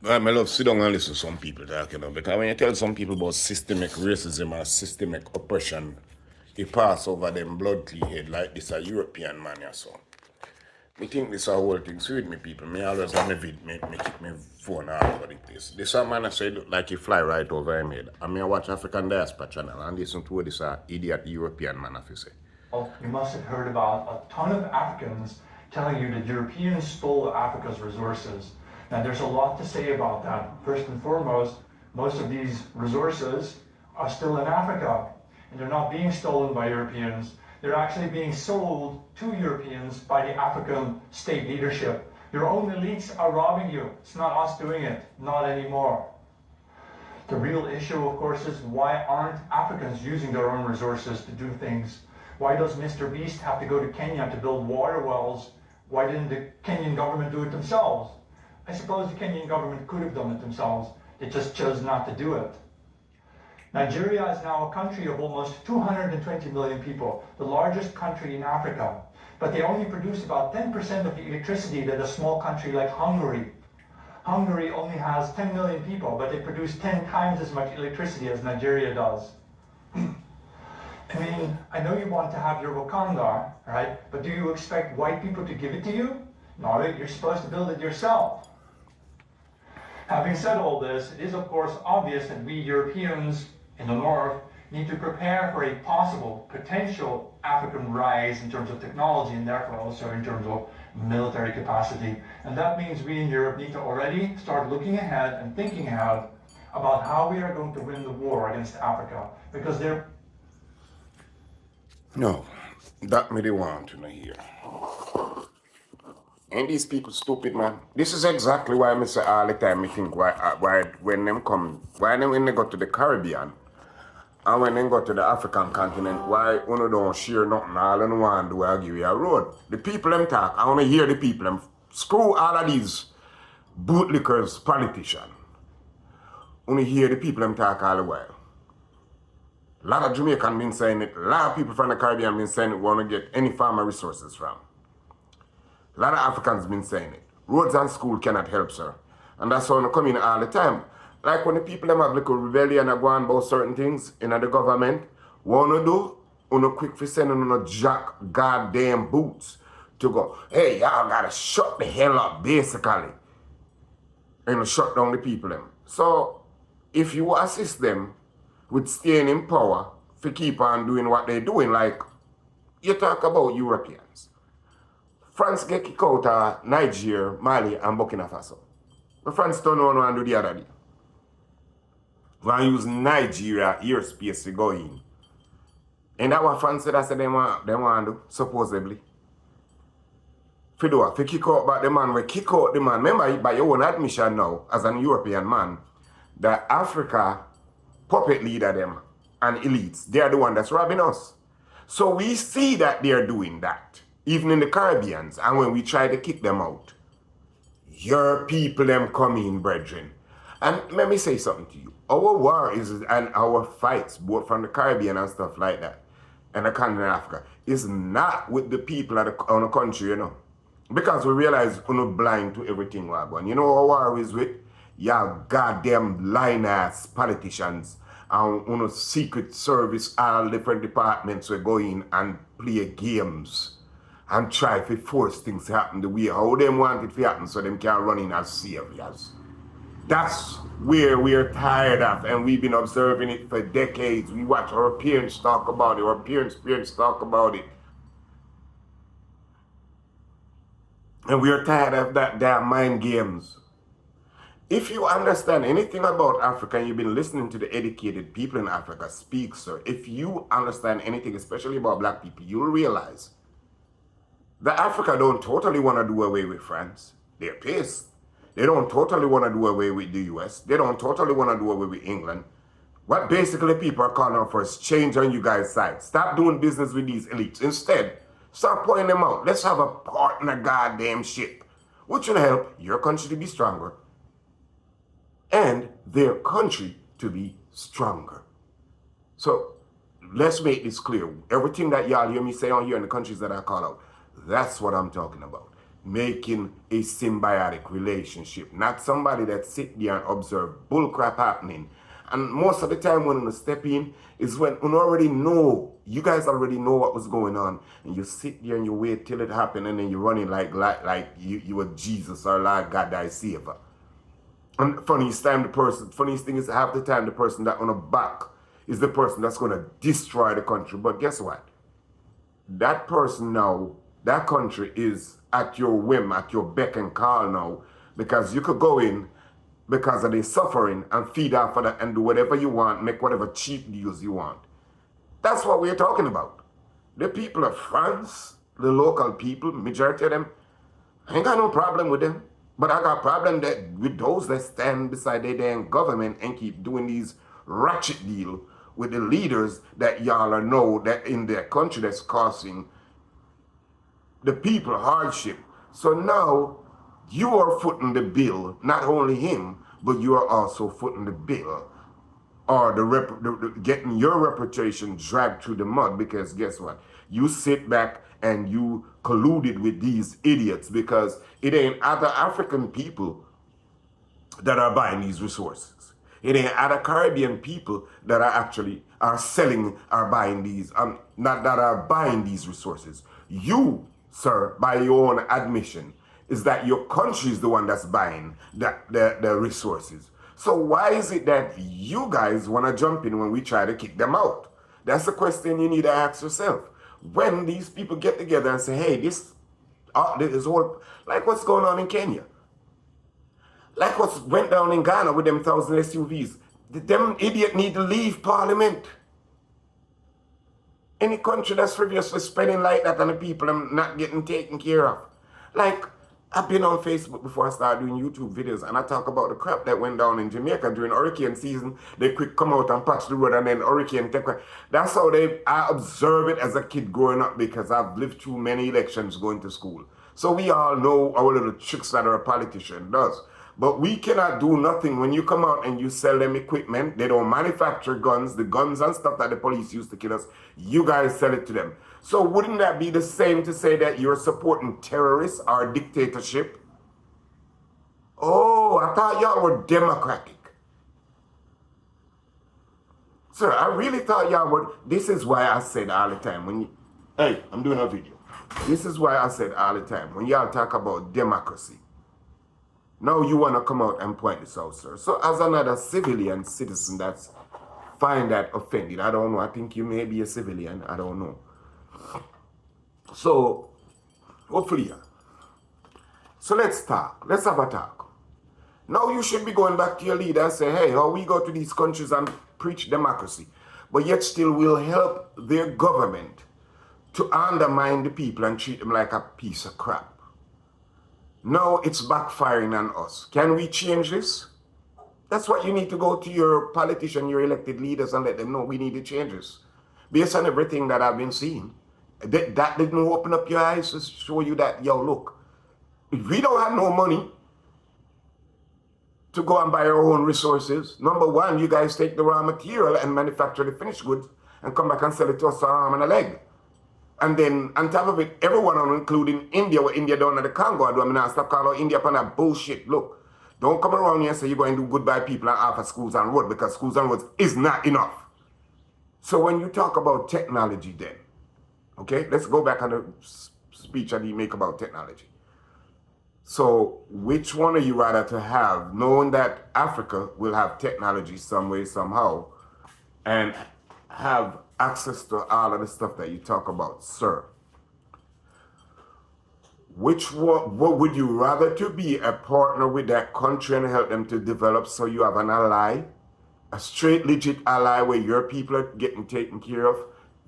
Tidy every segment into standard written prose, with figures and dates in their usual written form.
I love sit down and listen to some people talk, because when you tell some people about systemic racism or systemic oppression, it pass over them blood clear head like this a European man, yeah, so. Me think this a whole thing. So with me people, me always have me keep my phone all over the place. This a man I said like he fly right over him head. I mean I watch African Diaspora channel and listen to what this idiot European man have to say. Well, you must have heard about a ton of Africans telling you that Europeans stole Africa's resources. Now, there's a lot to say about that. First and foremost, most of these resources are still in Africa, and they're not being stolen by Europeans. They're actually being sold to Europeans by the African state leadership. Your own elites are robbing you. It's not us doing it, not anymore. The real issue, of course, is why aren't Africans using their own resources to do things? Why does Mr. Beast have to go to Kenya to build water wells? Why didn't the Kenyan government do it themselves? I suppose the Kenyan government could have done it themselves. They just chose not to do it. Nigeria is now a country of almost 220 million people, the largest country in Africa. But they only produce about 10% of the electricity that a small country like Hungary. Hungary only has 10 million people, but they produce 10 times as much electricity as Nigeria does. I mean, I know you want to have your Wakanda, right? But do you expect white people to give it to you? No, you're supposed to build it yourself. Having said all this, it is of course obvious that we Europeans in the North need to prepare for a possible, potential African rise in terms of technology and therefore also in terms of military capacity. And that means we in Europe need to already start looking ahead and thinking ahead about how we are going to win the war against Africa. Because they're No, that me the want to know here. Ain't these people stupid, man? This is exactly why I say all the time. I think why when them come, why them when they go to the Caribbean, and when they go to the African continent, why uno don't share nothing? All them want to do is give you a road. The people them talk. I want to hear the people them. Screw all of these bootlickers, politicians. Only hear the people them talk all the while. A lot of Jamaicans been saying it. A lot of people from the Caribbean been saying it. Want to get any farmer resources from. A lot of Africans been saying it. Roads and school cannot help, sir. And that's how they come in all the time. Like when the people them have little rebellion and go on about certain things in the government, what you do, you quick for sending on jack goddamn boots to go, hey, y'all gotta shut the hell up, basically. And shut down the people them. So if you assist them with staying in power to keep on doing what they're doing, like you talk about Europeans. France get kicked out of Niger, Mali, and Burkina Faso. The France turn around and do the other day. We use Nigeria airspace to go in. And that what France said, I said they want to do, supposedly. For kick out back the man, we kick out the man. Remember, by your own admission now, as an European man, that Africa puppet leader them and elites, they are the one that's robbing us. So we see that they're doing that, even in the Caribbeans, and when we try to kick them out, your people them come in, brethren. And let me say something to you. Our war is, and our fights, both from the Caribbean and stuff like that, and the continent of Africa, is not with the people of the country, you know. Because we realize we're not blind to everything we're going. You know what war is with? Yeah, goddamn lying-ass politicians and secret service, all different departments will go in and play games and try to force things to happen the way how them want it to happen so them can run in as saviors. That's where we're tired of, and we've been observing it for decades. We watch our parents talk about it, our parents talk about it. And we're tired of that damn mind games. If you understand anything about Africa and you've been listening to the educated people in Africa speak, sir, if you understand anything, especially about black people, you'll realize that Africa don't totally want to do away with France. They're pissed. They don't totally want to do away with the US. They don't totally want to do away with England. What basically people are calling out for is change on you guys' side. Stop doing business with these elites. Instead, start pointing them out. Let's have a partner goddamn ship, which will help your country to be stronger and their country to be stronger. So let's make this clear. Everything that y'all hear me say on here in the countries that I call out, that's what I'm talking about. making a symbiotic relationship, not somebody that sit there and observe bullcrap happening. And most of the time when you step in is when you already know, you guys already know what was going on, and you sit there and you wait till it happened, and then you're running like you were Jesus or Lord God thy Savior. And funniest thing is half the time the person that on the back is the person that's going to destroy the country. But guess what? That person now, that country is at your whim, at your beck and call now, because you could go in because of the suffering and feed off of that and do whatever you want, make whatever cheap deals you want. That's what we're talking about. The people of France, the local people, majority of them, I ain't got no problem with them. But I got a problem with those that stand beside their damn government and keep doing these ratchet deal with the leaders that y'all know that in their country that's causing the people hardship. So now you are footing the bill, not only him, but you are also footing the bill, or getting your reputation dragged through the mud, because guess what? You sit back and you colluded with these idiots, because it ain't other African people that are buying these resources. It ain't other Caribbean people that are selling, are buying these, not that are buying these resources. You, sir, by your own admission, is that your country is the one that's buying the resources. So why is it that you guys want to jump in when we try to kick them out? That's the question you need to ask yourself. When these people get together and say, hey, this is all, like what's going on in Kenya. Like what went down in Ghana with them 1,000 SUVs. Them idiot need to leave parliament. Any country that's frivolously spending like that on the people and not getting taken care of. Like, I've been on Facebook before I started doing YouTube videos, and I talk about the crap that went down in Jamaica during hurricane season. They quick come out and patch the road, and then hurricane take. That's how I observe it as a kid growing up, because I've lived through many elections going to school. So we all know our little tricks that our politician does. But we cannot do nothing when you come out and you sell them equipment. They don't manufacture guns, the guns and stuff that the police used to kill us. You guys sell it to them. So wouldn't that be the same to say that you're supporting terrorists or dictatorship? Oh, I thought y'all were democratic. Sir, I really thought y'all were. This is why I said all the time hey, I'm doing a video. This is why I said all the time, when y'all talk about democracy, now you want to come out and point this out, sir. So as another civilian citizen that's find that offended, I don't know, I think you may be a civilian, I don't know. So, hopefully, yeah. So let's talk. Let's have a talk. Now you should be going back to your leader and say, hey, how we go to these countries and preach democracy, but yet still will help their government to undermine the people and treat them like a piece of crap. Now it's backfiring on us. Can we change this? That's what you need to go to your politician, your elected leaders, and let them know we need to change this. Based on everything that I've been seeing, that didn't open up your eyes to show you that, yo, look, if we don't have no money to go and buy our own resources, number one, you guys take the raw material and manufacture the finished goods and come back and sell it to us for an arm and a leg. And then on top of it, everyone, including India, what India down at the Congo, I mean, I stop calling India upon that bullshit. Look, don't come around here and say you're going to do good by people and offer schools and roads, because schools and roads is not enough. So when you talk about technology then, okay, let's go back on the speech I did make about technology. So which one are you rather to have, knowing that Africa will have technology some way, somehow, and have access to all of the stuff that you talk about, sir? Which one, what would you rather to be a partner with that country and help them to develop, so you have an ally, a straight legit ally where your people are getting taken care of,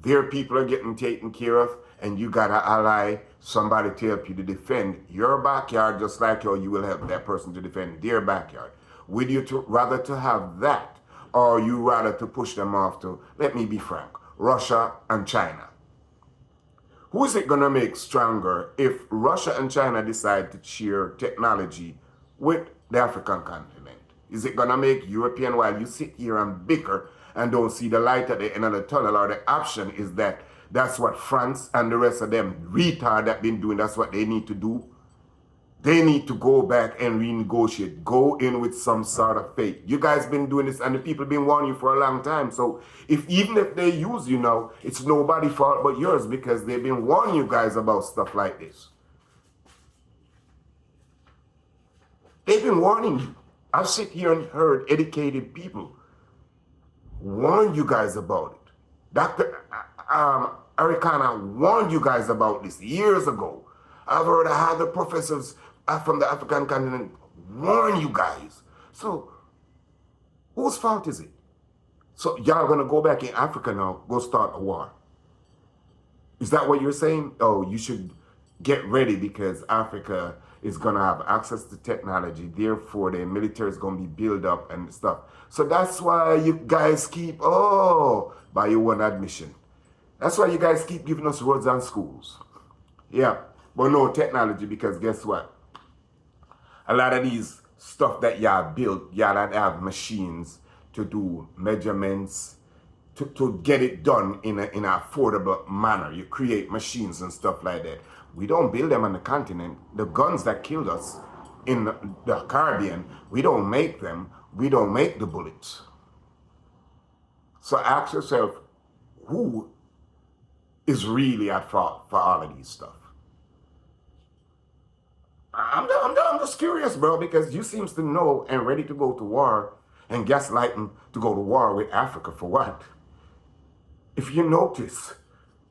their people are getting taken care of, and you got an ally, somebody to help you to defend your backyard just like you will help that person to defend their backyard? Would you rather to have that, or you rather to push them off to, let me be frank, Russia and China? Who is it going to make stronger if Russia and China decide to share technology with the African continent? Is it going to make European, while you sit here and bicker and don't see the light at the end of the tunnel, or the option is that that's what France and the rest of them retard that been doing, that's what they need to do? They need to go back and renegotiate. Go in with some sort of faith. You guys been doing this, and the people been warning you for a long time. So even if they use you now, it's nobody's fault but yours, because they've been warning you guys about stuff like this. They've been warning you. I've sit here and heard educated people warn you guys about it. Dr. Arikana warned you guys about this years ago. I've heard other professors from the African continent warn you guys. So whose fault is it? So y'all gonna go back in Africa now, go start a war? Is that what you're saying? Oh, you should get ready because Africa is gonna have access to technology, therefore the military is gonna be built up and stuff. So that's why you guys keep, by your own admission. That's why you guys keep giving us roads and schools. Yeah, but no technology, because guess what? A lot of these stuff that y'all built, y'all don't have machines to do measurements, to get it done in an affordable manner. You create machines and stuff like that. We don't build them on the continent. The guns that killed us in the Caribbean, we don't make them. We don't make the bullets. So ask yourself, who is really at fault for all of these stuff? I'm just curious, bro, because you seems to know and ready to go to war and gaslighting to go to war with Africa for what? If you notice,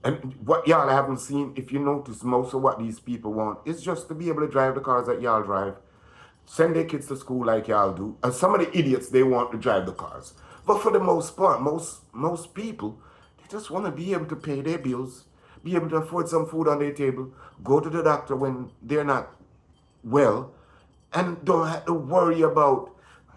and what y'all haven't seen, if you notice, most of what these people want is just to be able to drive the cars that y'all drive, send their kids to school like y'all do, and some of the idiots, they want to drive the cars. But for the most part, most people, they just want to be able to pay their bills, be able to afford some food on their table, go to the doctor when they're not well, and don't have to worry about,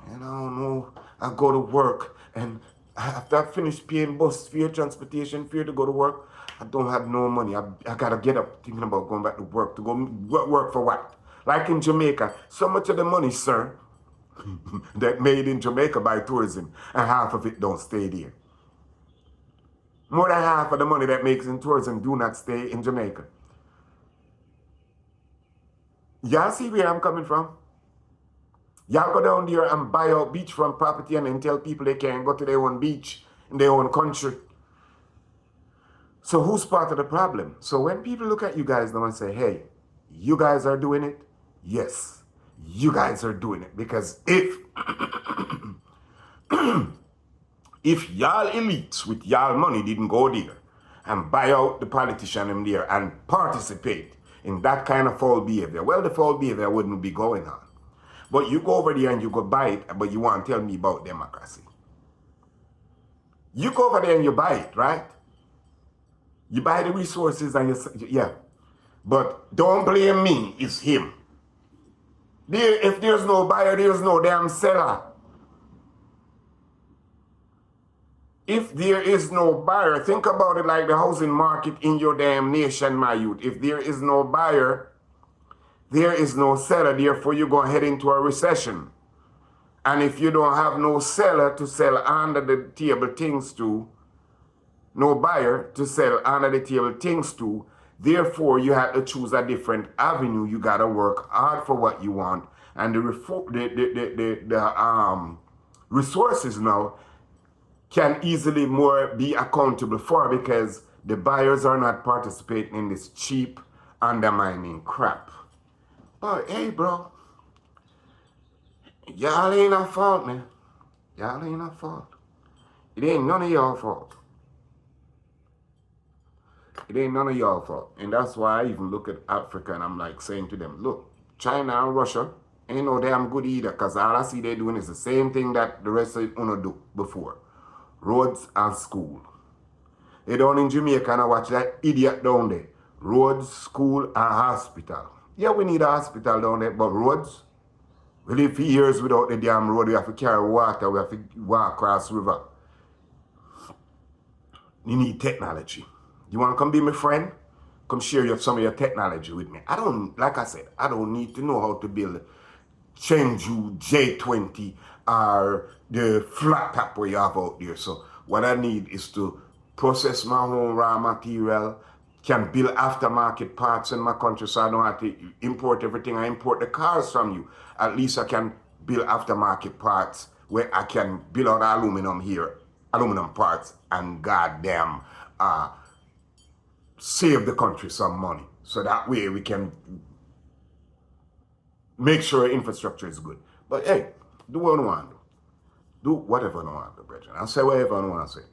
I go to work, and after I finish paying bus fare, transportation fare to go to work, I don't have no money. I gotta get up thinking about going back to work. To go work for what? Like in Jamaica, so much of the money, sir, that made in Jamaica by tourism, and half of it don't stay there. More than half of the money that makes in tourism do not stay in Jamaica. Y'all see where I'm coming from? Y'all go down there and buy out beachfront property and then tell people they can't go to their own beach in their own country. So who's part of the problem? So when people look at you guys now and say, hey, you guys are doing it? Yes, you guys are doing it. Because if y'all elites with y'all money didn't go there and buy out the politician in there and participate in that kind of foul behavior, well, the foul behavior wouldn't be going on. But you go over there and you go buy it, but you want to tell me about democracy. You go over there and you buy it, right? You buy the resources and yeah. But don't blame me, it's him. If there's no buyer, there's no damn seller. If there is no buyer, think about it like the housing market in your damn nation, my youth. If there is no buyer, there is no seller. Therefore, you're going to head into a recession. And if you don't have no seller to sell under the table things to, no buyer to sell under the table things to, therefore, you have to choose a different avenue. You got to work hard for what you want. And the resources now can easily more be accountable for, because the buyers are not participating in this cheap, undermining crap. But hey, bro, y'all ain't our fault, man. Y'all ain't our fault. It ain't none of y'all fault. It ain't none of y'all fault. And that's why I even look at Africa and I'm like saying to them, look, China and Russia ain't no damn good either, because all I see they doing is the same thing that the rest of it do before. Roads and school. They down in Jamaica and I watch that idiot down there. Roads, school, and hospital. Yeah, we need a hospital down there, but roads? We live for years without the damn road. We have to carry water. We have to walk across river. You need technology. You want to come be my friend? Come share some of your technology with me. Like I said, I don't need to know how to build Chenju J20 or the flat top where you have out there. So what I need is to process my own raw material, can build aftermarket parts in my country, so I don't have to import everything. I import the cars from you. At least I can build aftermarket parts where I can build out aluminum here, aluminum parts, and goddamn save the country some money. So that way we can make sure infrastructure is good. But hey, do what you want to do. Do whatever you want to do, brethren. I'll say whatever you want to say.